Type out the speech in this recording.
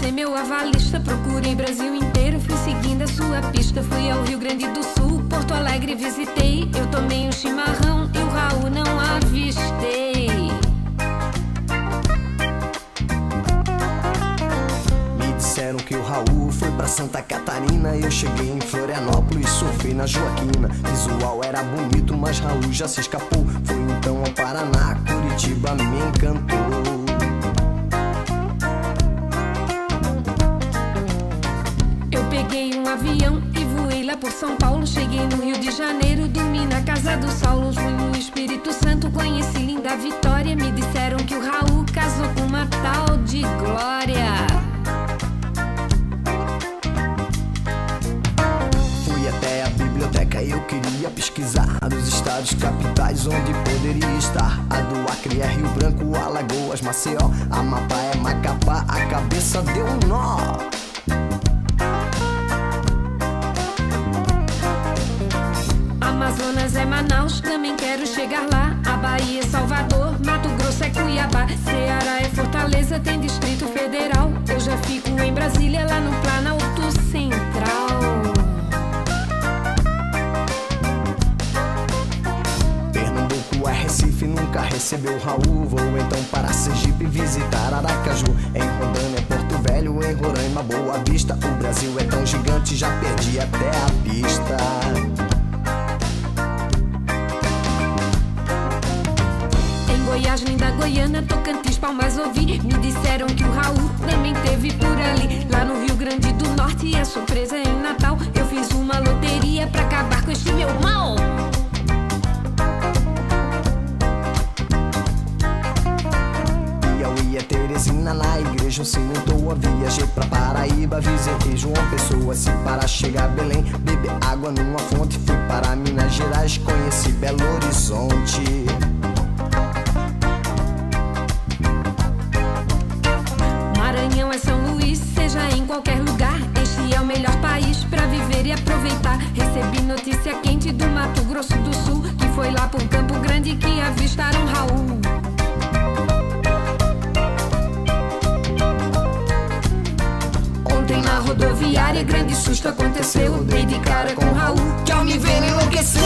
ser meu avalista. Procurei Brasil inteiro, fui seguindo a sua pista. Fui ao Rio Grande do Sul, Porto Alegre visitei. Eu tomei um chimarrão e o Raul não avistei. Me disseram que o Raul foi pra Santa Catarina. Eu cheguei em Florianópolis, surfei na Joaquina. Visual era bonito, mas Raul já se escapou. Foi então ao Paraná, Curitiba me encantou. Peguei um avião e voei lá por São Paulo. Cheguei no Rio de Janeiro, dormi na casa do Saulo. Fui no Espírito Santo, conheci linda Vitória. Me disseram que o Raul casou com uma tal de Glória. Fui até a biblioteca e eu queria pesquisar dos estados capitais onde poderia estar. A do Acre é Rio Branco, Alagoas, Maceió. Amapá é Macapá, a cabeça deu um nó. Amazonas é Manaus, também quero chegar lá. A Bahia é Salvador, Mato Grosso é Cuiabá. Ceará é Fortaleza, tem Distrito Federal. Eu já fico em Brasília, lá no Planalto Central. Pernambuco é Recife, nunca recebeu Raul. Vou então para Sergipe visitar Aracaju. Em Rondônia é Porto Velho, em Roraima Boa Vista. O Brasil é tão gigante, já perdi até a pista. Goiás, linda Goiânia, Tocantins, Palmas ouvi. Me disseram que o Raul também teve por ali. Lá no Rio Grande do Norte, e a surpresa em Natal. Eu fiz uma loteria pra acabar com este meu mal. Piauí é Teresina, na igreja o sino entoa. Viajei pra Paraíba, visitei João Pessoa. Se para chegar a Belém, beber água numa fonte. Fui para Minas Gerais, conheci Belo Horizonte. Maranhão é São Luís, seja em qualquer lugar. Este é o melhor país pra viver e aproveitar. Recebi notícia quente do Mato Grosso do Sul, que foi lá por Campo Grande que avistaram Raul. Ontem na rodoviária grande susto aconteceu. Dei de cara com Raul, que ao me ver enlouqueceu.